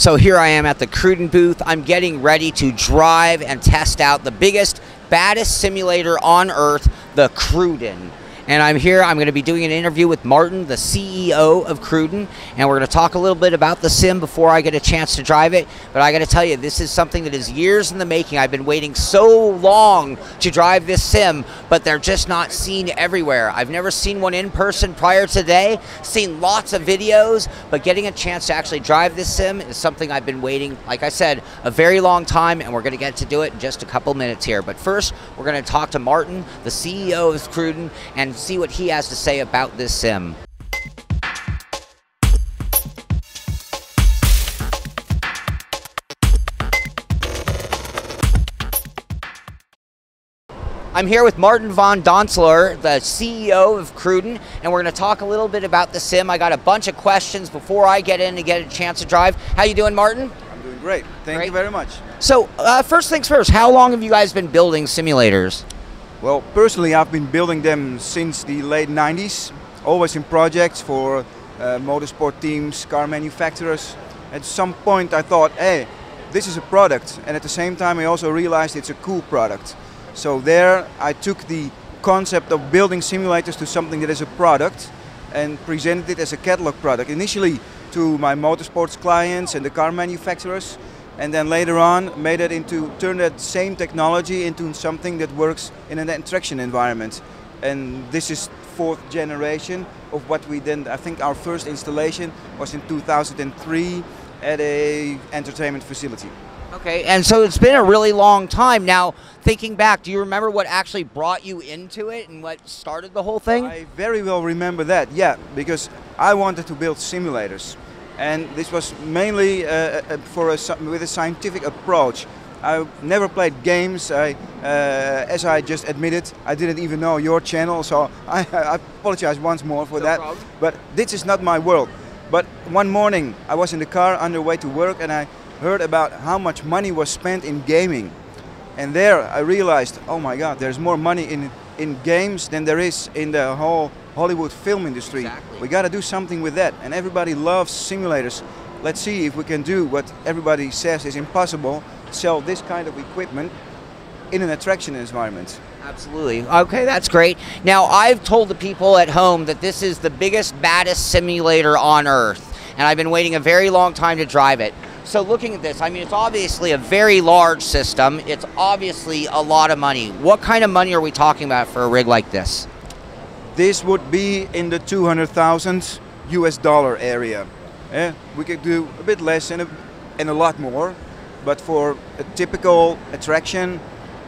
So here I am at the Cruden booth. I'm getting ready to drive and test out the biggest, baddest simulator on Earth, the Cruden. And I'm here, I'm going to be doing an interview with Maarten, the CEO of Cruden, and we're going to talk a little bit about the sim before I get a chance to drive it. But I got to tell you, this is something that is years in the making. I've been waiting so long to drive this sim, but they're just not seen everywhere. I've never seen one in person prior to today, seen lots of videos, but getting a chance to actually drive this sim is something I've been waiting, like I said, a very long time, and we're going to get to do it in just a couple minutes here. But first, we're going to talk to Maarten, the CEO of Cruden, and see what he has to say about this sim. I'm here with Maarten van Donselaar, the CEO of Cruden, and we're going to talk a little bit about the sim. I got a bunch of questions before I get in to get a chance to drive. How you doing, Maarten? I'm doing great. Thank you very much. So, first things first, how long have you guys been building simulators? Well, personally, I've been building them since the late 90s, always in projects for motorsport teams, car manufacturers. At some point I thought, hey, this is a product, and at the same time I also realized it's a cool product. So there I took the concept of building simulators to something that is a product and presented it as a catalog product, initially to my motorsports clients and the car manufacturers, and then later on turn that same technology into something that works in an interaction environment. And this is fourth generation of what we did. I think our first installation was in 2003 at a entertainment facility. Okay, and so it's been a really long time. Now, thinking back, do you remember what actually brought you into it and what started the whole thing? I very well remember that, yeah, because I wanted to build simulators. And this was mainly with a scientific approach. I never played games. As I just admitted, I didn't even know your channel, so I apologize once more for that. Problem. But this is not my world. But one morning I was in the car on the way to work, and I heard about how much money was spent in gaming. And there I realized, oh my God, there's more money in games than there is in the whole Hollywood film industry. Exactly. We got to do something with that, and everybody loves simulators. Let's see if we can do what everybody says is impossible, sell this kind of equipment in an attraction environment. Absolutely. Okay, that's great. Now, I've told the people at home that this is the biggest, baddest simulator on Earth, and I've been waiting a very long time to drive it. So looking at this, I mean, it's obviously a very large system. It's obviously a lot of money. What kind of money are we talking about for a rig like this? This would be in the 200,000 US dollar area. We could do a bit less and a lot more, but for a typical attraction,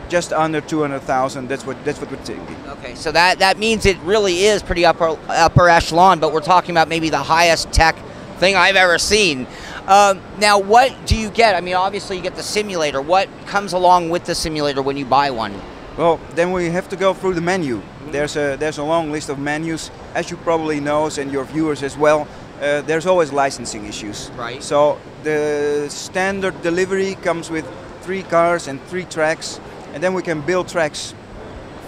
just under 200,000. That's what we're thinking. Okay, so that means it really is pretty upper echelon, but we're talking about maybe the highest tech thing I've ever seen. Now, what do you get? I mean, obviously you get the simulator. What comes along with the simulator when you buy one? Well, then we have to go through the menu. There's a long list of menus, as you probably know, and your viewers as well. There's always licensing issues. Right. So the standard delivery comes with 3 cars and 3 tracks, and then we can build tracks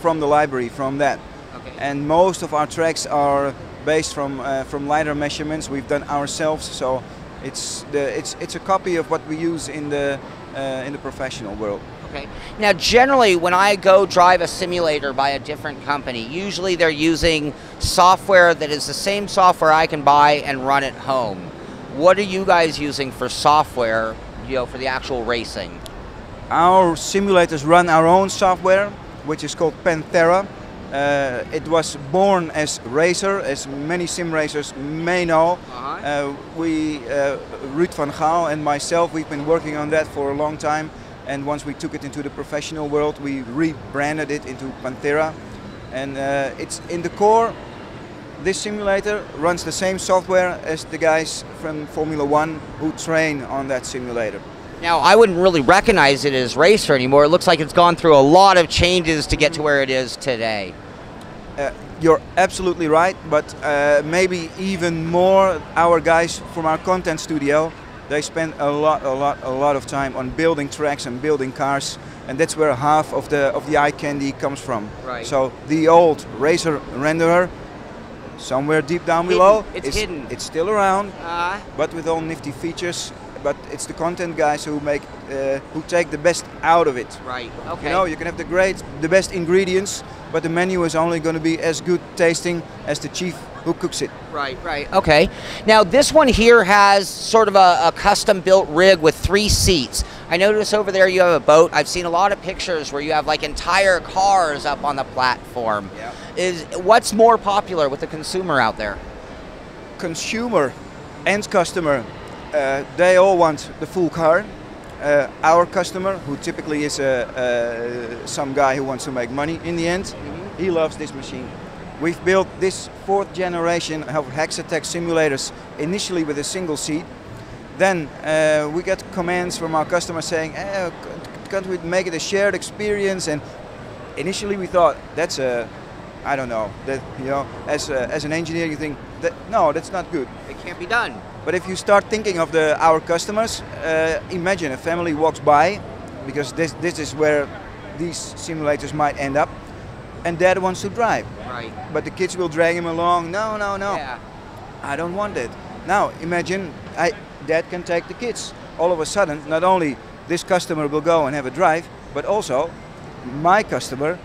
from the library from that. Okay. And most of our tracks are based from LiDAR measurements we've done ourselves. So it's a copy of what we use in the professional world. Okay. Now, generally, when I go drive a simulator by a different company, usually they're using software that is the same software I can buy and run at home. What are you guys using for software, for the actual racing? Our simulators run our own software, which is called Panthera. It was born as Racer, as many sim racers may know. Ruud van Gaal and myself, we've been working on that for a long time. And once we took it into the professional world, we rebranded it into Panthera. And it's in the core, this simulator runs the same software as the guys from Formula 1 who train on that simulator. Now, I wouldn't really recognize it as Racer anymore. It looks like it's gone through a lot of changes to get to where it is today. You're absolutely right, but maybe even more our guys from our content studio, they spend a lot of time on building tracks and building cars, and that's where half of the eye candy comes from. Right. So the old Racer renderer, somewhere deep down below, it's hidden. It's still around, but with all nifty features, but it's the content guys who make, who take the best out of it. Right. Okay. You know, you can have the best ingredients, but the menu is only going to be as good tasting as the chief who cooks it. Right, right. Okay. Now this one here has sort of a custom built rig with 3 seats. I notice over there you have a boat. I've seen a lot of pictures where you have like entire cars up on the platform. Yeah. What's more popular with the consumer out there? Consumer and customer, they all want the full car. Our customer, who typically is some guy who wants to make money in the end, he loves this machine. We've built this 4th generation of Hexatech simulators initially with a single seat. Then we got commands from our customers saying, can't we make it a shared experience? And initially we thought, that's I don't know, that, you know, as an engineer you think, that, no, that's not good. It can't be done. But if you start thinking of our customers, imagine a family walks by, because this is where these simulators might end up, and dad wants to drive. Right. But the kids will drag him along. No, no, no. Yeah. I don't want it. Now imagine dad can take the kids. All of a sudden, not only this customer will go and have a drive, but also my customer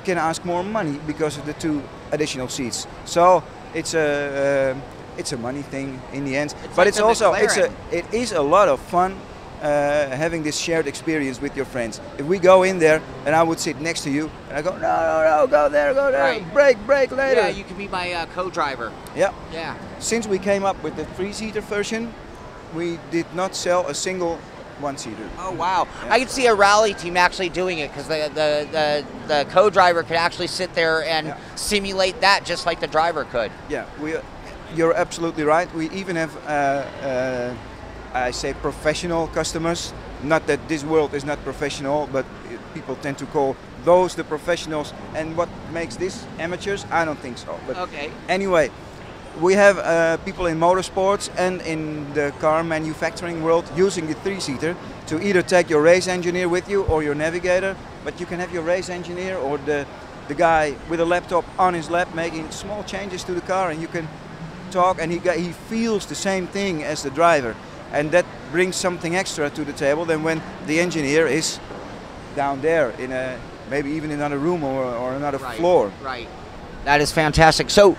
can ask more money because of the 2 additional seats. So it's a money thing in the end. It's but like it's also McLaren. it is a lot of fun having this shared experience with your friends. If we go in there and I would sit next to you and I go, no, no, no, go there, Right. break later. Yeah, you can be my co-driver. Yeah. Yeah. Since we came up with the 3-seater version, we did not sell a single 1-seater. Oh wow! Yeah. I could see a rally team actually doing it because the co-driver could actually sit there and simulate that just like the driver could. Yeah, you're absolutely right. We even have, I say, professional customers. Not that this world is not professional, but people tend to call those the professionals. And what makes this amateurs? I don't think so. But Okay. anyway, we have people in motorsports and in the car manufacturing world using the 3-seater to either take your race engineer with you or your navigator, but you can have your race engineer or the guy with a laptop on his lap making small changes to the car, and you can talk, and he feels the same thing as the driver, and that brings something extra to the table than when the engineer is down there in maybe even in another room or another floor. Right. That is fantastic. So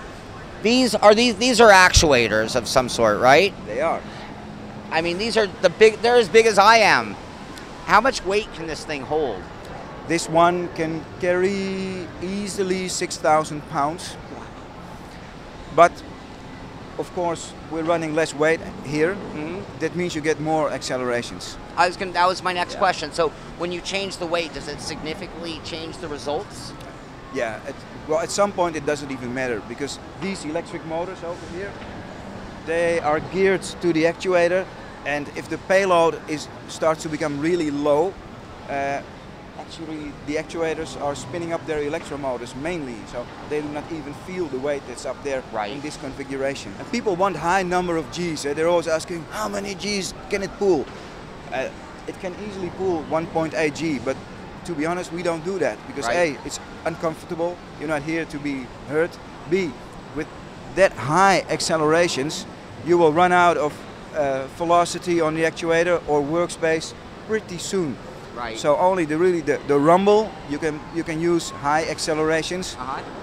these are actuators of some sort, right? They are. I mean, these are they're as big as I am. How much weight can this thing hold? This one can carry easily 6,000 pounds. But of course, we're running less weight here. That means you get more accelerations. That was my next question. So when you change the weight, does it significantly change the results? Yeah, well, at some point it doesn't even matter, because these electric motors over here, they are geared to the actuator, and if the payload starts to become really low, actually the actuators are spinning up their electromotors mainly, so they do not even feel the weight that's up there in this configuration. And people want high number of Gs. They're always asking, how many Gs can it pull? It can easily pull 1.8 G, but to be honest, we don't do that, because A, it's uncomfortable, you're not here to be hurt. B, with that high accelerations, you will run out of velocity on the actuator or workspace pretty soon. Right. So only the rumble, you can use high accelerations,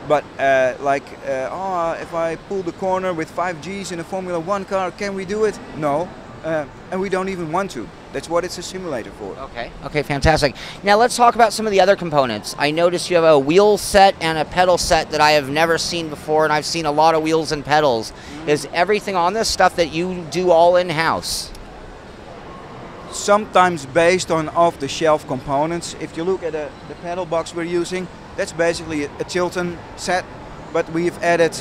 but if I pull the corner with 5 Gs in a Formula 1 car, can we do it? No, and we don't even want to. That's what it's a simulator for. Okay. Okay, fantastic. Now let's talk about some of the other components. I noticed you have a wheel set and a pedal set that I have never seen before, and I've seen a lot of wheels and pedals. Is everything on this stuff that you do all in-house? Sometimes based on off-the-shelf components. If you look at the pedal box we're using, that's basically a Tilton set, but we've added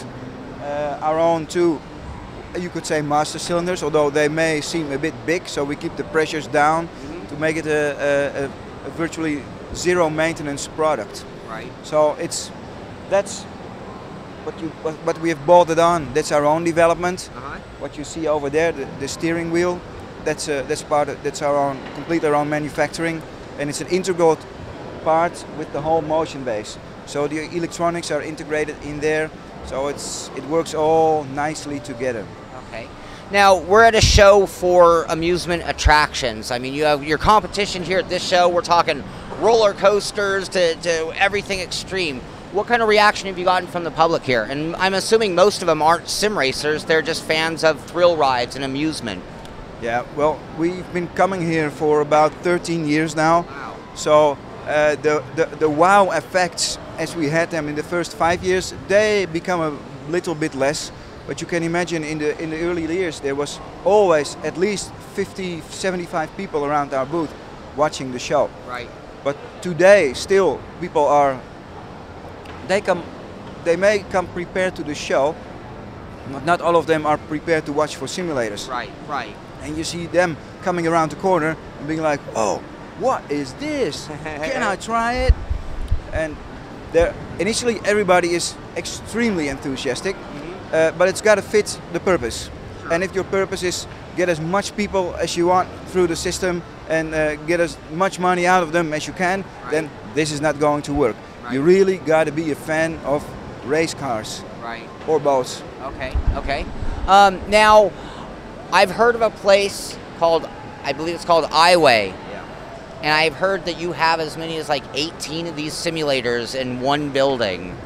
our own 2, you could say, master cylinders, although they may seem a bit big, so we keep the pressures down to make it a virtually zero maintenance product. Right. So that's what we have bolted on. That's our own development. What you see over there, the steering wheel, that's completely our own manufacturing, and it's an integral part with the whole motion base. So the electronics are integrated in there, so it works all nicely together. Okay. Now, we're at a show for amusement attractions. I mean, you have your competition here at this show. We're talking roller coasters to everything extreme. What kind of reaction have you gotten from the public here? And I'm assuming most of them aren't sim racers. They're just fans of thrill rides and amusement. Yeah, well, we've been coming here for about 13 years now. Wow. So the wow effects, as we had them in the first 5 years, they become a little bit less. But you can imagine in the early years there was always at least 50, 75 people around our booth watching the show. Right. But today still people are, they may come prepared to the show, but not all of them are prepared to watch for simulators. Right, right. And you see them coming around the corner and being like, oh, what is this? Can I try it? And initially everybody is extremely enthusiastic, but it's got to fit the purpose. Sure. And if your purpose is get as much people as you want through the system and get as much money out of them as you can, right, then this is not going to work. Right. You really got to be a fan of race cars, right, or boats. Okay, okay. Now, I've heard of a place called, I believe it's called iWay. And I've heard that you have as many as like 18 of these simulators in one building.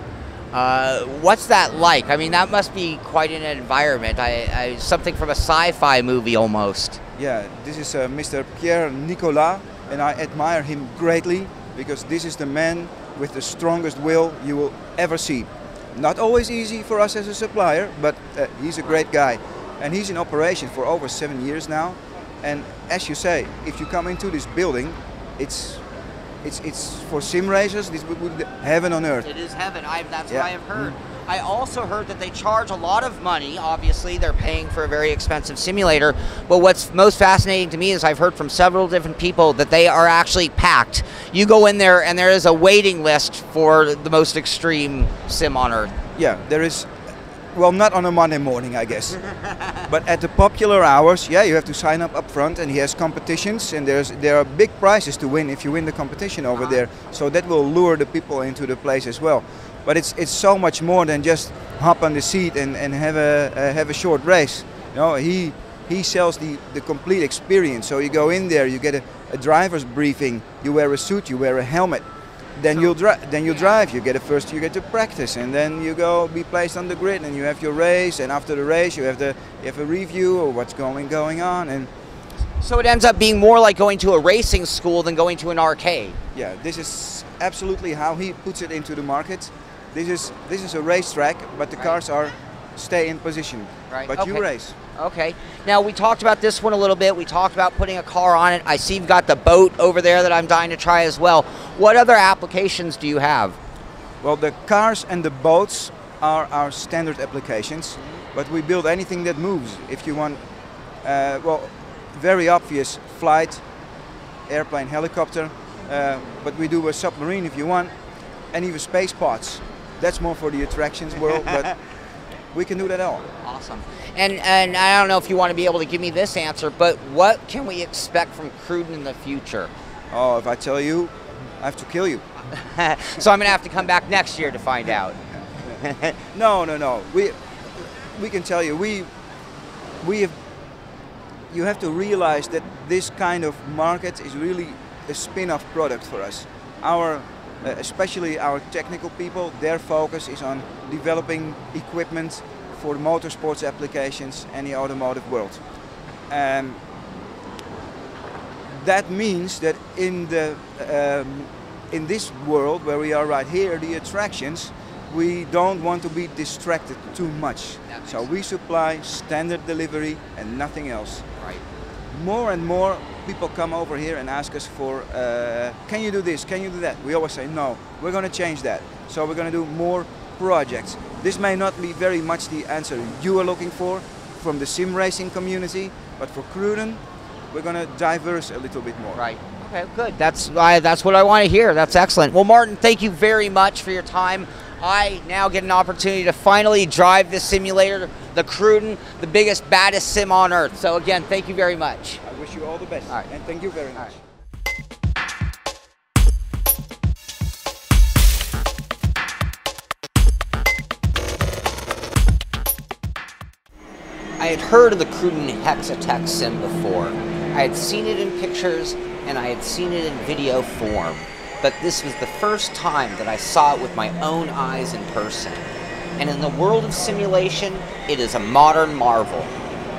What's that like? I mean, that must be quite an environment. Something from a sci-fi movie almost. Yeah, this is Mr. Pierre Nicolas, and I admire him greatly because this is the man with the strongest will you will ever see. Not always easy for us as a supplier, but he's a great guy. And he's in operation for over 7 years now. And as you say, if you come into this building, it's for sim racers. This would be heaven on earth. It is heaven. That's Yeah. what I have heard. I also heard that they charge a lot of money. Obviously, they're paying for a very expensive simulator. But what's most fascinating to me is I've heard from several different people that they are actually packed. You go in there and there is a waiting list for the most extreme sim on earth. Yeah, there is. Well, not on a Monday morning, I guess. But at the popular hours, yeah, you have to sign up front, and he has competitions, and there are big prizes to win if you win the competition over there. So that will lure the people into the place as well. But it's so much more than just hop on the seat and have a short race. You know, he sells the complete experience. So you go in there, you get a driver's briefing, you wear a suit, you wear a helmet. Then you'll drive. You get to practice, and then you go be placed on the grid, and you have your race. And after the race, you have a review of what's going on. And so it ends up being more like going to a racing school than going to an arcade. yeah, this is absolutely how he puts it into the market. This is a racetrack, but the cars stay in position. Right. But Okay. you race. Okay. Now, we talked about this one a little bit. We talked about putting a car on it. I see you've got the boat over there that I'm dying to try as well. What other applications do you have? Well, the cars and the boats are our standard applications, but we build anything that moves. If you want, well, very obvious, flight, airplane, helicopter, but we do a submarine if you want, and even space pods. That's more for the attractions world, but we can do that all. Awesome. And I don't know if you want to be able to give me this answer, but what can we expect from Cruden in the future? Oh, if I tell you, I have to kill you. So I'm going to have to come back next year to find out. No. We can tell you, you have to realize that this kind of market is really a spin-off product for us. Especially our technical people, their focus is on developing equipment for the motorsports applications and the automotive world. That means that in this world where we are right here, the attractions, we don't want to be distracted too much. So we supply standard delivery and nothing else. Right. More and more people come over here and ask us for, can you do this, can you do that? We always say, no, we're going to change that. So we're going to do more projects. This may not be very much the answer you are looking for from the sim racing community, but for Cruden, we're going to diverse a little bit more. Right. Okay, good. That's what I want to hear. That's excellent. Well, Maarten, thank you very much for your time. I now get an opportunity to finally drive this simulator, the Cruden, the biggest, baddest sim on earth. So again, thank you very much. I wish you all the best. All right. And thank you very much. I had heard of the Cruden Hexatech Sim before. I had seen it in pictures, and I had seen it in video form, but this was the first time that I saw it with my own eyes in person. And in the world of simulation, it is a modern marvel.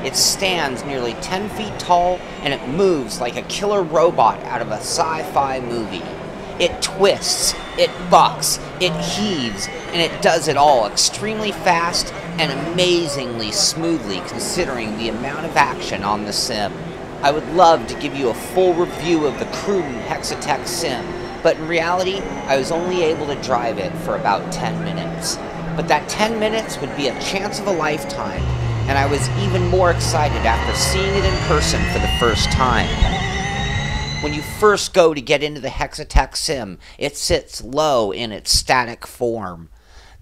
It stands nearly 10 feet tall, and it moves like a killer robot out of a sci-fi movie. It twists, it bucks, it heaves, and it does it all extremely fast and amazingly smoothly considering the amount of action on the sim. I would love to give you a full review of the Cruden Hexatech Sim, but in reality, I was only able to drive it for about 10 minutes. But that 10 minutes would be a chance of a lifetime, and I was even more excited after seeing it in person for the first time. When you first go to get into the Hexatech Sim, it sits low in its static form.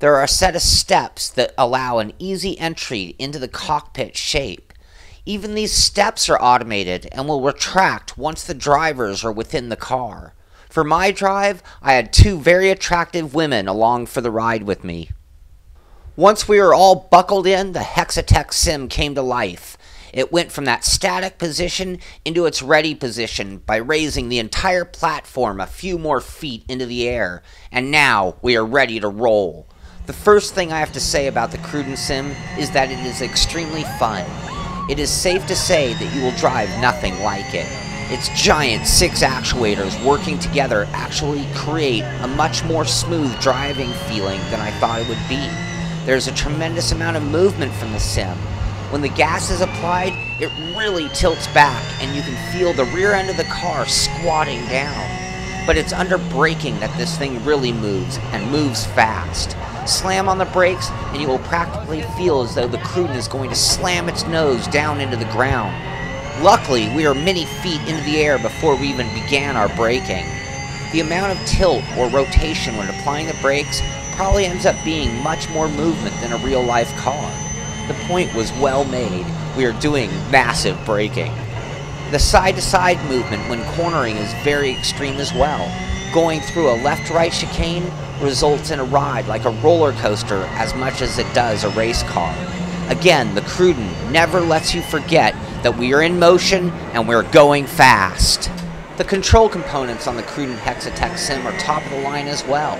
There are a set of steps that allow an easy entry into the cockpit shape. Even these steps are automated and will retract once the drivers are within the car. For my drive, I had two very attractive women along for the ride with me. Once we were all buckled in, the Hexatech Sim came to life. It went from that static position into its ready position by raising the entire platform a few more feet into the air, and now we are ready to roll. The first thing I have to say about the Cruden Sim is that it is extremely fun. It is safe to say that you will drive nothing like it. Its giant 6 actuators working together actually create a much more smooth driving feeling than I thought it would be. There's a tremendous amount of movement from the sim. When the gas is applied, it really tilts back and you can feel the rear end of the car squatting down. But it's under braking that this thing really moves, and moves fast. Slam on the brakes and you will practically feel as though the Cruden is going to slam its nose down into the ground. Luckily, we are many feet into the air before we even began our braking. The amount of tilt or rotation when applying the brakes probably ends up being much more movement than a real-life car. The point was well made. We are doing massive braking. The side-to-side movement when cornering is very extreme as well. Going through a left-right chicane results in a ride like a roller coaster as much as it does a race car. Again, the Cruden never lets you forget that we are in motion and we're going fast. The control components on the Cruden Hexatech Sim are top of the line as well.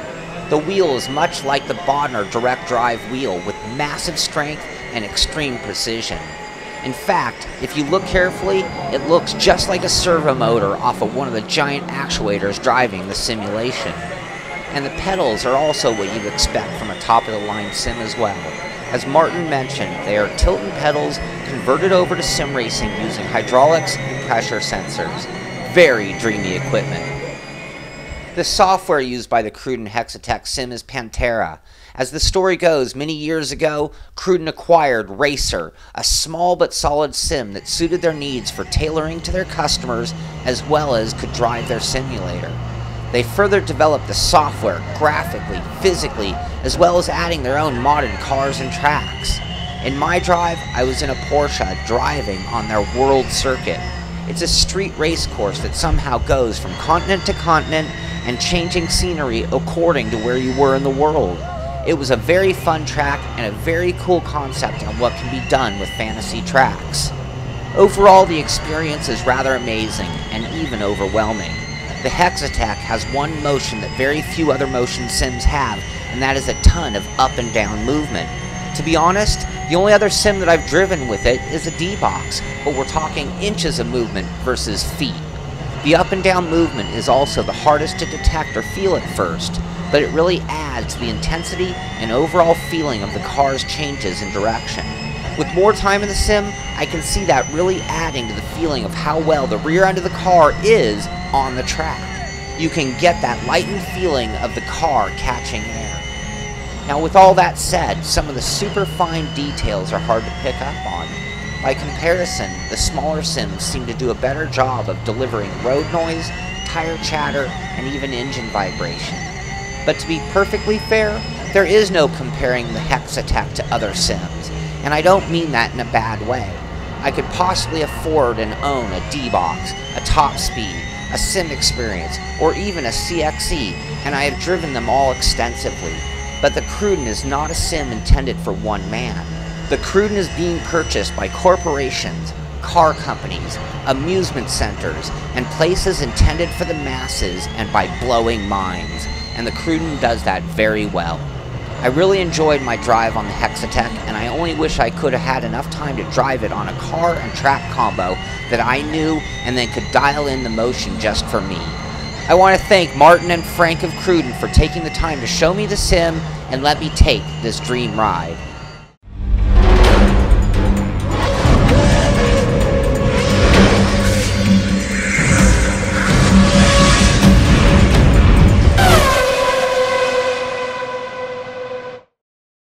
The wheel is much like the Bodner direct drive wheel with massive strength and extreme precision. In fact, if you look carefully, it looks just like a servo motor off of one of the giant actuators driving the simulation. And the pedals are also what you'd expect from a top-of-the-line sim as well. As Maarten mentioned, they are tilt-and pedals converted over to sim racing using hydraulics and pressure sensors. Very dreamy equipment. The software used by the Cruden Hexatech Sim is Pantera. As the story goes, many years ago, Cruden acquired Racer, a small but solid sim that suited their needs for tailoring to their customers as well as could drive their simulator. They further developed the software graphically, physically, as well as adding their own modded cars and tracks. In my drive, I was in a Porsche driving on their world circuit. It's a street race course that somehow goes from continent to continent and changing scenery according to where you were in the world. It was a very fun track and a very cool concept on what can be done with fantasy tracks. Overall, the experience is rather amazing and even overwhelming. The Hexatech has one motion that very few other motion sims have, and that is a ton of up and down movement. To be honest, the only other sim that I've driven with it is a D-Box, but we're talking inches of movement versus feet. The up and down movement is also the hardest to detect or feel at first, but it really adds to the intensity and overall feeling of the car's changes in direction. With more time in the sim, I can see that really adding to the feeling of how well the rear end of the car is on the track. You can get that lightened feeling of the car catching air. Now with all that said, some of the super fine details are hard to pick up on. By comparison, the smaller sims seem to do a better job of delivering road noise, tire chatter, and even engine vibration. But to be perfectly fair, there is no comparing the Hexatech to other sims, and I don't mean that in a bad way. I could possibly afford and own a D-Box, a Top Speed, a Sim Experience, or even a CXE, and I have driven them all extensively. But the Cruden is not a sim intended for one man. The Cruden is being purchased by corporations, car companies, amusement centers, and places intended for the masses and by blowing minds, and the Cruden does that very well. I really enjoyed my drive on the Hexatech, and I only wish I could have had enough time to drive it on a car and track combo that I knew and then could dial in the motion just for me. I want to thank Maarten and Frank of Cruden for taking the time to show me the sim and let me take this dream ride.